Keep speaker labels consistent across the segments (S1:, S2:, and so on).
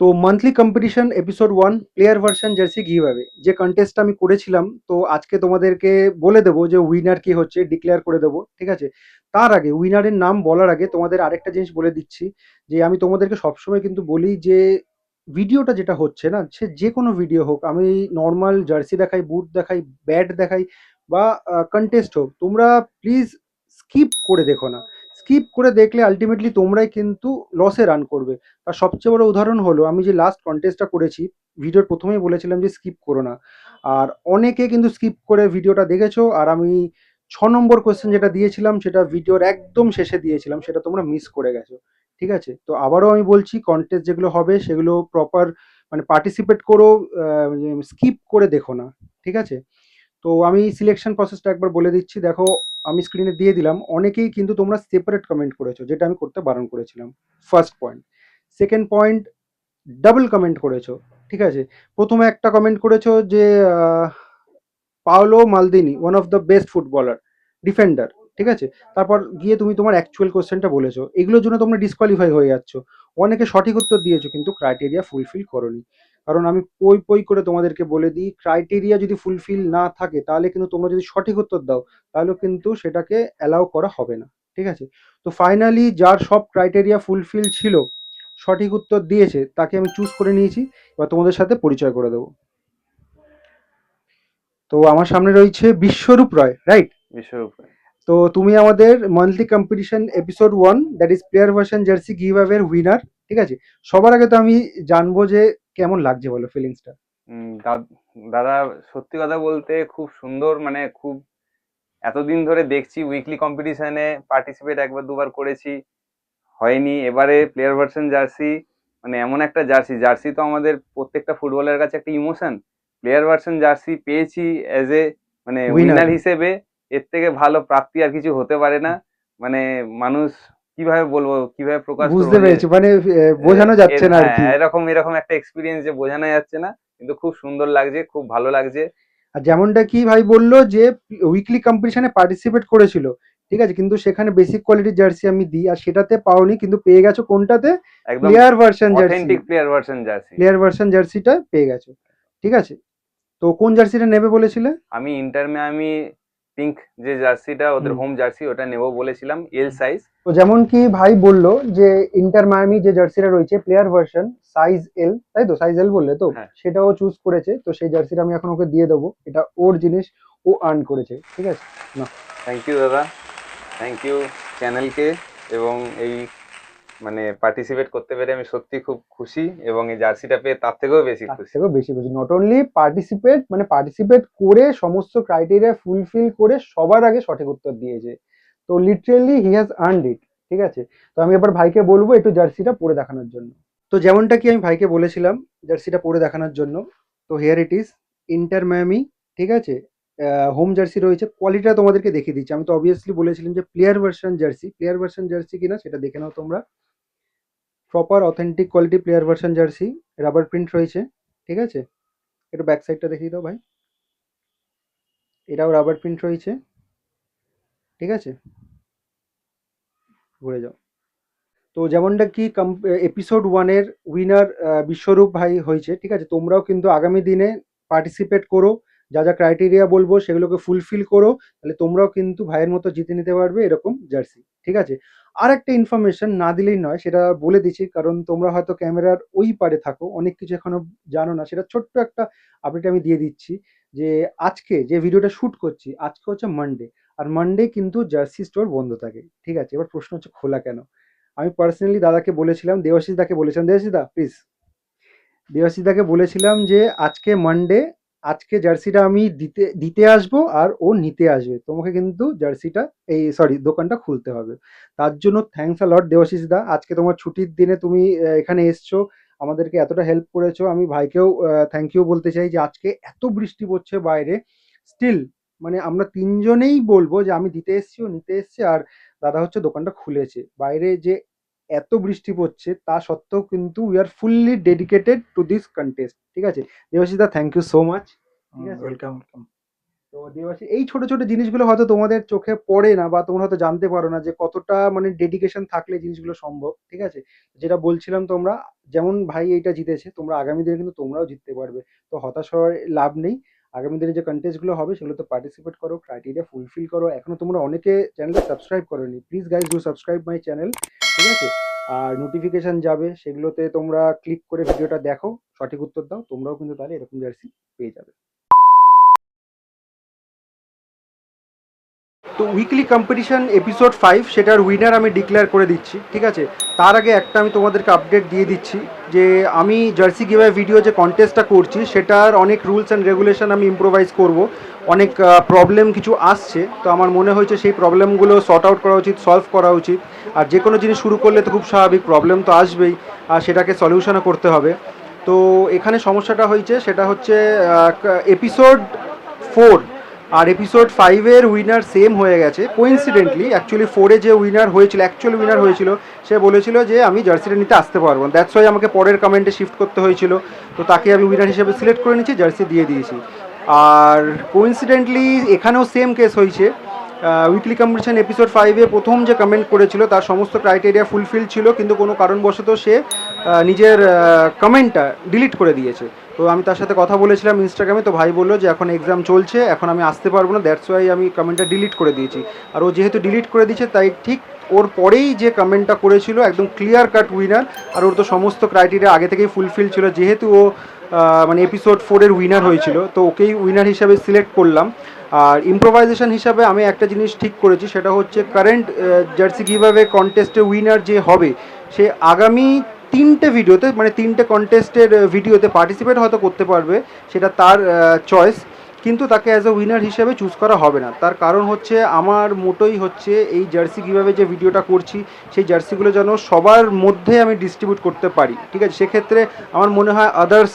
S1: তো monthly competition episode 1 player version jersey giveaway যে কন্টেস্টটা আমি করেছিলাম, তো আজকে তোমাদেরকে বলে দেবো যে উইনার কি হচ্ছে, ডিক্লেয়ার করে দেবো। ঠিক আছে, তার আগে উইনারের নাম বলার আগে তোমাদের আরেকটা জিনিস বলে দিচ্ছি, যে আমি তোমাদেরকে সবসময় কিন্তু বলি যে ভিডিওটা যেটা হচ্ছে না, সে যে কোনো ভিডিও হোক, আমি নর্মাল জার্সি দেখাই, বুট দেখাই, ব্যাট দেখাই, বা কন্টেস্ট হোক, তোমরা প্লিজ স্কিপ করে দেখো না। স্কিপ করে দেখলে আলটিমেটলি তোমরাই কিন্তু লসে রান করবে। আর সবচেয়ে বড় উদাহরণ হলো, আমি যে লাস্ট কন্টেস্টটা করেছি, ভিডিওর প্রথমেই বলেছিলাম যে স্কিপ করো না, আর অনেকে কিন্তু স্কিপ করে ভিডিওটা দেখেছো। আর আমি 6 নম্বর কোয়েশ্চেন যেটা দিয়েছিলাম সেটা ভিডিওর একদম শেষে দিয়েছিলাম, সেটা তোমরা মিস করে গেছো। ঠিক আছে, তো আবারও আমি বলছি, কন্টেস্ট যেগুলো হবে সেগুলো প্রপার মানে পার্টিসিপেট করো, স্কিপ করে দেখো না। ঠিক আছে, তো আমি সিলেকশন প্রসেসটা একবার বলে দিচ্ছি, দেখো আমি স্ক্রিনে দিয়ে দিলাম। অনেকেই কিন্তু তোমরা সেপারেট কমেন্ট করেছো, যেটা আমি করতে বারণ করেছিলাম। First point. Second point, double comment করেছো। ঠিক আছে, প্রথমে একটা কমেন্ট করেছো যে Paolo Maldini one of the best footballer, defender. ঠিক আছে, তারপর গিয়ে তুমি তোমার অ্যাকচুয়াল কোশ্চেনটা বলেছো, এগুলোর জন্য তোমরা ডিসকোয়ালিফাই হয়ে যাচ্ছ। অনেকে সঠিক উত্তর দিয়েছো কিন্তু ক্রাইটেরিয়া ফুলফিল করোনি। কারণ আমি পই পই করে তোমাদেরকে বলে দিই, ক্রাইটেরিয়া যদি ফুলফিল না থাকে তাহলে কিন্তু তোমরা যদি সঠিক উত্তর দাও, তাহলে কিন্তু সেটাকে অ্যালাউ করা হবে না। ঠিক আছে, তো ফাইনালি যার সব ক্রাইটেরিয়া ফুলফিল ছিল, সঠিক উত্তর দিয়েছে, তাকে আমি চুজ করে নিয়েছি। এবার তোমাদের সাথে পরিচয় করে দেবো। তো আমার সামনে রয়েছে বিশ্বরূপ রয়, রাইট?
S2: বিশ্বরূপ।
S1: তো তুমি আমাদের monthly competition episode 1, that is player version jersey give away winner. ঠিক আছে, সবার আগে তো আমি জানবো যে কেমন লাগছে, বলো ফিলিংসটা।
S2: দাদা, সত্যি কথা বলতে খুব সুন্দর, মানে খুব এতদিন ধরে দেখছি উইকলি কম্পিটিশনে পার্টিসিপেট একবার দুবার করেছি, হয়নি। এবারে প্লেয়ার ভার্সন জার্সি, মানে এমন একটা জার্সি, জার্সি তো আমাদের প্রত্যেকটা ফুটবলের কাছে একটা ইমোশন। প্লেয়ার ভার্সন জার্সি পেয়েছি অ্যাজ এ মানে
S1: উইনার।
S2: উইনার হিসেবে, এর থেকে ভালো প্রাপ্তি আর কিছু হতে পারে না। মানে মানুষ কিভাবে বলবো, কিভাবে প্রকাশ করবো
S1: বুঝতে
S2: যে
S1: পেরেছি, মানে বোঝানো যাচ্ছে না আর
S2: হ্যাঁ,
S1: কি।
S2: এরকম এরকম একটা এক্সপিরিয়েন্স যে বোঝানো যাচ্ছে না, কিন্তু খুব সুন্দর লাগছে, খুব ভালো লাগছে।
S1: আর যেমনটা কি ভাই বললো যে উইকলি কম্পিটিশনে পার্টিসিপেট করেছিল, ঠিক আছে, কিন্তু সেখানে বেসিক কোয়ালিটির জার্সি আমি দিই, আর সেটাতে পাওনি, কিন্তু পেয়ে গেছো কোনটাতে?
S2: একদম
S1: player version jersey.
S2: Authentic player version jersey.
S1: Player version জার্সিটা পেয়ে গেছো। ঠিক আছে, তো কোন জার্সিটা নেবে বলেছিলে?
S2: আমি ইন্টার মিয়ামি পিঙ্ক, যে জার্সিটা ওদের
S1: হুম।
S2: হোম জার্সি, ওটা নেব বলেছিলাম, এল সাইজ।
S1: তো যেমন কি ভাই বললো যে ইন্টার মায়ামি যে জার্সিটা রয়েছে প্লেয়ার ভার্সন সাইজ এল, তাই তো? সাইজ এল বললে তো?
S2: হ্যাঁ।
S1: সেটাও চুজ করেছে, তো সেই জার্সিটা আমি এখন ওকে দিয়ে দেবো। এটা ওর জিনিস, ও আর্ন করেছে। ঠিক আছে, না।
S2: থ্যাংক ইউ দাদা, থ্যাংক ইউ চ্যানেলকে। এবং এই মানে পার্টিসিপেট করতে পেরে আমি সত্যি খুব খুশি, এবং এই জার্সিটা পেয়ে তার থেকেও বেশি
S1: তার
S2: খুশি।
S1: থেকেও বেশি খুশি, নট অনলি পার্টিসিপেট, মানে পার্টিসিপেট করে সমস্ত ক্রাইটেরিয়া ফুলফিল করে সবার আগে সঠিক উত্তর দিয়েছে। তো লিটারেলি হি হ্যাজ আর্নড ইট। ঠিক আছে, তো আমি এবার ভাইকে বলবো একটু জার্সিটা পরে দেখানোর জন্য। তো যেমনটা কি আমি ভাইকে বলেছিলাম জার্সিটা পরে দেখানোর জন্য, তো here it is, Inter Miami. ঠিক আছে, হোম জার্সি রয়েছে। কোয়ালিটিটা তোমাদেরকে দেখিয়ে দিচ্ছি। আমি তো অবভিয়াসলি বলেছিলাম যে player version jersey, player version jersey কিনা সেটা দেখে নাও তোমরা। Proper authentic quality player version jersey, rubber print রয়েছে। ঠিক আছে, একটু ব্যাক সাইডটা দেখিয়ে দাও ভাই। এটাও রাবার প্রিন্ট রয়েছে। ঠিক আছে, ঘুরে যাও। তো যেমনটা কি এপিসোড 1-এর উইনার বিশ্বরূপ ভাই হয়েছে। ঠিক আছে, তোমরাও কিন্তু আগামী দিনে পার্টিসিপেট করো, যা যা ক্রাইটেরিয়া বলবো সেগুলোকে ফুলফিল করো, তাহলে তোমরাও কিন্তু ভাইয়ের মতো জিতে নিতে পারবে এরকম জার্সি। ঠিক আছে, আর একটা ইনফরমেশন না দিলেই নয়, সেটা বলে দিচ্ছি, কারণ তোমরা হয়তো ক্যামেরার ওই পারে থাকো, অনেক কিছু এখনো জানো না, সেটা ছোট্ট একটা আপডেট আমি দিয়ে দিচ্ছি। যে আজকে যে ভিডিওটা শ্যুট করছি, আজকে হচ্ছে মানডে, আর মানডে কিন্তু জার্সি স্টোর বন্ধ থাকে। ঠিক আছে, এবার প্রশ্ন হচ্ছে খোলা কেন? আমি পার্সোনালি দাদাকে বলেছিলাম, দেবাশিস দাকে বলেছিলাম, দেবাশিস দা প্লিজ, দেবাশিস দাকে বলেছিলাম যে আজকে মানডে, আজকে জার্সিটা আমি দিতে দিতে আসবো আর ও নিতে আসবে, তোমাকে কিন্তু জার্সিটা, এই সরি, দোকানটা খুলতে হবে। তার জন্য থ্যাঙ্কস আ লট দেবাশিস দা, আজকে তোমার ছুটির দিনে তুমি এখানে এসছো, আমাদেরকে এতটা হেল্প করেছো। আমি ভাইকেও থ্যাংক ইউ বলতে চাই যে আজকে এত বৃষ্টি পড়ছে বাইরে, স্টিল মানে আমরা তিনজনেই বলবো যে আমি দিতে এসছি, ও নিতে এসছে, আর দাদা হচ্ছে দোকানটা খুলেছে। বাইরে যে এত বৃষ্টি পড়ছে তা সত্ত্বেও কিন্তু we are fully dedicated to this contest. ঠিক আছে, দেবাশিস দা থ্যাংক ইউ সো মাচ। ঠিক আছে,
S3: ওয়েলকাম ওয়েলকাম।
S1: তো দেবাশী, এই ছোট ছোট জিনিসগুলো হয়তো তোমাদের চোখে পড়ে না বা তোমরা হয়তো জানতে পারো না যে কতটা মানে ডেডিকেশন থাকলে জিনিসগুলো সম্ভব, ঠিক আছে? যেটা বলছিলাম, তোমরা যেমন ভাই এইটা জিতেছে, তোমরা আগামী দিনে কিন্তু তোমরাও জিততে পারবে। তো হতাশ হওয়ার লাভ নেই। আগামী দিনে যে কন্টেস্ট গুলো হবে সেগুলোতে পার্টিসিপেট করো, ক্রাইটেরিয়া ফুলফিল করো। এখনো তোমরা অনেকে চ্যানেলটা সাবস্ক্রাইব করোনি, please guys do subscribe my channel, ঠিক আছে? আর নোটিফিকেশন যাবে, সেগুলোতে তোমরা ক্লিক করে ভিডিওটা দেখো, সঠিক উত্তর দাও, তোমরাও কিন্তু তাহলে এরকম জার্সি পেয়ে যাবে। তো উইকলি কম্পিটিশন এপিসোড 5 সেটার উইনার আমি ডিক্লেয়ার করে দিচ্ছি, ঠিক আছে? তার আগে একটা আমি তোমাদেরকে আপডেট দিয়ে দিচ্ছি যে আমি জার্সি গিভঅ্যাওয়ে ভিডিও যে কন্টেস্টটা করছি সেটার অনেক রুলস অ্যান্ড রেগুলেশন আমি ইম্প্রোভাইজ করব। অনেক প্রবলেম কিছু আসছে, তো আমার মনে হয়েছে সেই প্রবলেমগুলো সর্ট আউট করা উচিত, সলভ করা উচিত। আর যে কোনো জিনিস শুরু করলে তো খুব স্বাভাবিক, প্রবলেম তো আসবেই, আর সেটাকে সলিউশনও করতে হবে। তো এখানে সমস্যাটা হয়েছে সেটা হচ্ছে এপিসোড 4 আর এপিসোড 5-এর উইনার সেম হয়ে গেছে কোইন্সিডেন্টলি। অ্যাকচুয়ালি 4-এ যে উইনার হয়েছিল, অ্যাকচুয়াল উইনার হয়েছিল, সে বলেছিল যে আমি জার্সিটা নিতে আসতে পারবো না, দ্যাটস ওয়াই আমাকে পরের কমেন্টে শিফট করতে হয়েছিল। তো তাকে আমি উইনার হিসেবে সিলেক্ট করে নিয়েছি, জার্সি দিয়ে দিয়েছি। আর কোইন্সিডেন্টলি এখানেও সেম কেস হয়েছে। উইকলি কম্পিটিশন এপিসোড 5-এ প্রথম যে কমেন্ট করেছিল তার সমস্ত ক্রাইটেরিয়া ফুলফিল ছিল, কিন্তু কোনো কারণবশত সে নিজের কমেন্টটা ডিলিট করে দিয়েছে। তো আমি তার সাথে কথা বলেছিলাম ইনস্টাগ্রামে, তো ভাই বললো যে এখন এক্সাম চলছে, এখন আমি আসতে পারবো না, দ্যাটস ওয়াই আমি কমেন্টটা ডিলিট করে দিয়েছি। আর ও যেহেতু ডিলিট করে দিয়েছে, তাই ঠিক ওর পরেই যে কমেন্টটা করেছিল একদম ক্লিয়ার কাট উইনার। আর ওর তো সমস্ত ক্রাইটেরিয়া আগে থেকেই ফুলফিল ছিল, যেহেতু ও মানে এপিসোড 4-এর উইনার হয়েছিল, তো ওকেই উইনার হিসাবে সিলেক্ট করলাম। আর ইম্প্রোভাইজেশন হিসাবে আমি একটা জিনিস ঠিক করেছি, সেটা হচ্ছে কারেন্ট জার্সি গিভঅ্যাওয়ে কন্টেস্টের উইনার যে হবে, সে আগামী 3টে ভিডিওতে, মানে 3টে কন্টেস্টের ভিডিওতে পার্টিসিপেট হয়তো করতে পারবে, সেটা তার চয়েস, কিন্তু তাকে অ্যাজ এ উইনার হিসেবে চুজ করা হবে না। তার কারণ হচ্ছে আমার মোটোই হচ্ছে এই জার্সি কীভাবে যে ভিডিওটা করছি সেই জার্সিগুলো যেন সবার মধ্যে আমি ডিস্ট্রিবিউট করতে পারি, ঠিক আছে? সেক্ষেত্রে আমার মনে হয় আদার্স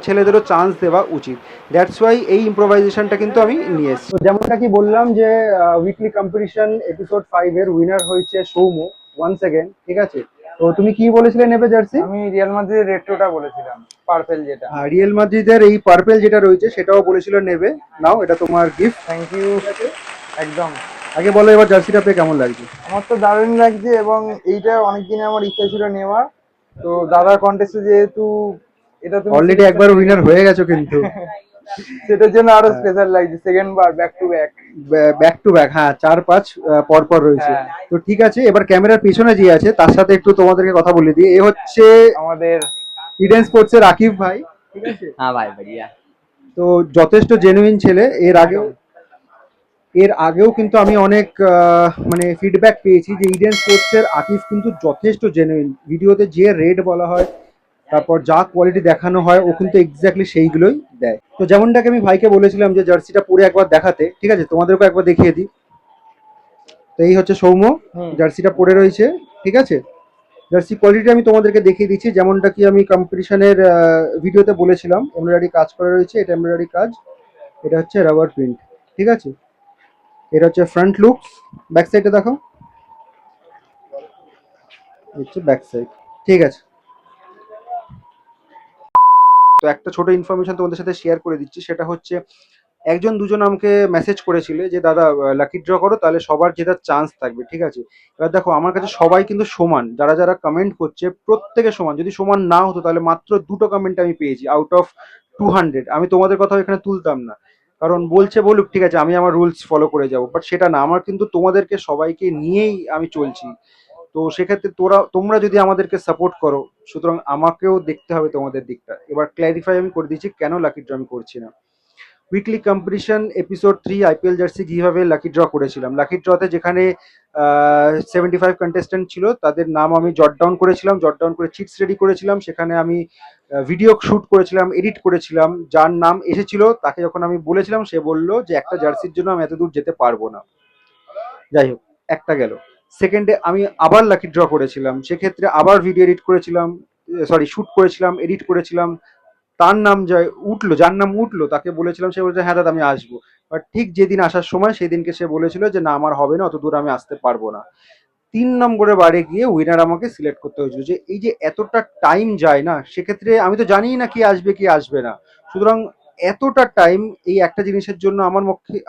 S1: ছেলেদেরও চান্স দেওয়া উচিত। দ্যাটস ওয়াই এই ইম্প্রোভাইজেশনটা কিন্তু আমি নিয়ে এসেছি। তো যেমনটা কি বললাম যে উইকলি কম্পিটিশন এপিসোড 5-এর উইনার হয়েছে সৌম্য, ওয়ান্স অ্যাগেন, ঠিক আছে? তো তুমি কি বলেছিলে নেবে জার্সি?
S3: আমি রিয়াল মাদ্রিদের রেট্রোটা বলেছিলাম, পার্পেল যেটা।
S1: আর রিয়েল মাদ্রিদের এই পার্পেল যেটা রয়েছে সেটাও বলেছিল নেবে। নাও, এটা তোমার গিফট।
S3: Thank you. একদম।
S1: আগে বলো এবার জার্সিটা পেয়ে কেমন লাগছে?
S3: আমার তো দারুণ লাগছে, এবং এইটা অনেকদিনে আমার ইচ্ছা ছিল নেওয়ার। তো দাদার কন্টেস্টে যেহেতু এটা তুমি
S1: অলরেডি একবার উইনার হয়ে গেছো কিন্তু।
S3: সেটার জন্য আরো
S1: হ্যাঁ।
S3: স্পেশাল লাগছে, second bar back to back.
S1: Back to back, হ্যাঁ, 4-5 পর পর রয়েছে।
S3: হ্যাঁ।
S1: তো ঠিক আছে, এবার ক্যামেরার পেছনে যে আছে তার সাথে একটু তোমাদেরকে কথা বলে দিই। এ হচ্ছে
S3: আমাদের
S1: ইডেন স্পোর্টসের আকিব ভাই, ঠিক আছে?
S4: हाँ भाई बढ़िया।
S1: তো যথেষ্ট জেনুইন ছেলে। এর আগেও কিন্তু আমি অনেক মানে ফিডব্যাক পেয়েছি যে ইডেন স্পোর্টসের আকিব কিন্তু যথেষ্ট জেনুইন। ভিডিওতে যে রেড বলা হয়, তারপর যা কোয়ালিটি দেখানো হয়, ও কিন্তু এক্স্যাক্টলি সেইগুলোই দেয়। তো যেমনটাকে আমি ভাইকে বলেছিলাম যে জার্সিটা পরে একবার দেখাতে, ঠিক আছে? তোমাদেরকে একবার দেখিয়ে দিই। তো এই হচ্ছে সৌম্য, জার্সিটা পরে রয়েছে, ঠিক আছে? জার্সি কোয়ালিটি আমি তোমাদেরকে দেখিয়ে দিচ্ছি, যেমনটা কি আমি কম্পিটিশনের ভিডিওতে বলেছিলাম। এমব্রয়ডারি কাজ করা রয়েছে, এটা এমব্রয়ডারি কাজ, এটা হচ্ছে রাবার প্রিন্ট, ঠিক আছে? এটা হচ্ছে ফ্রন্ট লুক, ব্যাক সাইডে দেখো, হচ্ছে ব্যাক সাইড, ঠিক আছে? তো একটা ছোট ইনফরমেশন তোমাদের সাথে শেয়ার করে দিচ্ছি, সেটা হচ্ছে একজন দুজন আমাকে মেসেজ করেছিল যে দাদা লাকি ড্র করো, তাহলে সবার জেতার চান্স থাকবে, ঠিক আছে? এবার দেখো, আমার কাছে সবাই কিন্তু সমান, যারা যারা কমেন্ট করছে প্রত্যেকে সমান। যদি সমান না হতো তাহলে মাত্র 2টো কমেন্ট আমি পেয়েছি আউট অফ 200। আমি তোমাদের কথাও এখানে তুলতাম না, কারণ বলছে বলুক, ঠিক আছে, আমি আমার রুলস ফলো করে যাবো, বাট সেটা না, আমার কিন্তু তোমাদেরকে সবাইকে নিয়েই আমি চলছি। তো সেক্ষেত্রে তোমরা যদি আমাদেরকে সাপোর্ট করো, সুতরাং আমাকেও দেখতে হবে তোমাদের দিকটা। এবার ক্ল্যারিফাই আমি করে দিচ্ছি কেন লাকি ড্র আমি করছি না। Weekly competition episode 3 IPL jersey কিভাবে লাকি ড্র করেছিলাম, লাকি ড্রতে যেখানে 75 কন্টেস্ট্যান্ট ছিল তাদের নাম আমি জট ডাউন করেছিলাম, জট ডাউন করে চিটস রেডি করেছিলাম। সেখানে আমি ভিডিও শ্যুট করেছিলাম, এডিট করেছিলাম। যার নাম এসেছিল তাকে যখন আমি বলেছিলাম, সে বলল যে একটা জার্সির জন্য আমি এত দূর যেতে পারবো না। যাই হোক, একটা গেল। সেকেন্ডে আমি আবার লাকি ড্র করেছিলাম, সেক্ষেত্রে আবার ভিডিও এডিট করেছিলাম, সরি শ্যুট করেছিলাম, এডিট করেছিলাম। তার নাম যার নাম উঠলো তাকে বলেছিলাম, সে বলেছে হ্যাঁ দাদা আমি আসবো। বাট ঠিক যেদিন আসার সময় সেদিনকে সে বলেছিল যে না আমার হবে না, অত দূর আমি আসতে পারবো না। 3 নম্বরের বারে গিয়ে উইনার আমাকে সিলেক্ট করতে হয়েছিল। যে এই যে এতটা টাইম যায় না, সেক্ষেত্রে আমি তো জানিই না কি আসবে কি আসবে না। সুতরাং এতটা টাইম এই একটা জিনিসের জন্য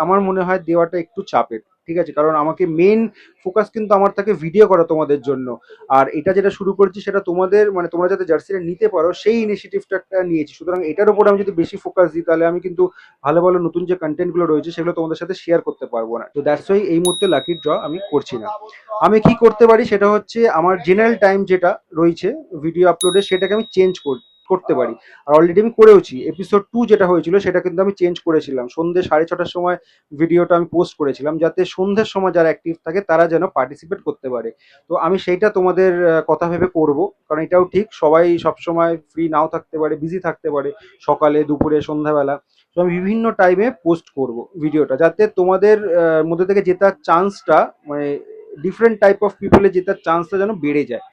S1: আমার মনে হয় দেওয়াটা একটু চাপের। ঠিক আছে, কারণ আমাকে মেন ফোকাস কিন্তু আমার থাকে ভিডিও করা তোমাদের জন্য। আর এটা যেটা শুরু করেছি সেটা তোমাদের মানে তোমরা যাতে জার্সিটা নিতে পারো সেই ইনিশিয়েটিভটা একটা নিয়েছি। সুতরাং এটার উপর আমি যদি বেশি ফোকাস দিই তাহলে আমি কিন্তু ভালো ভালো নতুন যে কন্টেন্টগুলো রয়েছে সেগুলো তোমাদের সাথে শেয়ার করতে পারবো না। তো দ্যাটস ওয়াই এই মুহূর্তে লাকি ড্র আমি করছি না। আমি কি করতে পারি সেটা হচ্ছে আমার জেনারেল টাইম যেটা রয়েছে ভিডিও আপলোডে সেটাকে আমি চেঞ্জ করতে পারি। আর অলরেডি আমি করেওছি। এপিসোড 2 যেটা হয়েছিল সেটা কিন্তু আমি চেঞ্জ করেছিলাম। সন্ধ্যে 6:30টার সময় ভিডিওটা আমি পোস্ট করেছিলাম যাতে সন্ধ্যের সময় যারা অ্যাক্টিভ থাকে তারা যেন পার্টিসিপেট করতে পারে। তো আমি সেইটা তোমাদের কথা ভেবে করব। কারণ এটাও ঠিক সবাই সবসময় ফ্রি নাও থাকতে পারে, বিজি থাকতে পারে, সকালে, দুপুরে, সন্ধ্যাবেলা। তো আমি বিভিন্ন টাইমে পোস্ট করব ভিডিওটা যাতে তোমাদের মধ্যে থেকে জেতার চান্সটা মানে ডিফারেন্ট টাইপ অফ পিপলে জেতার চান্সটা যেন বেড়ে যায়।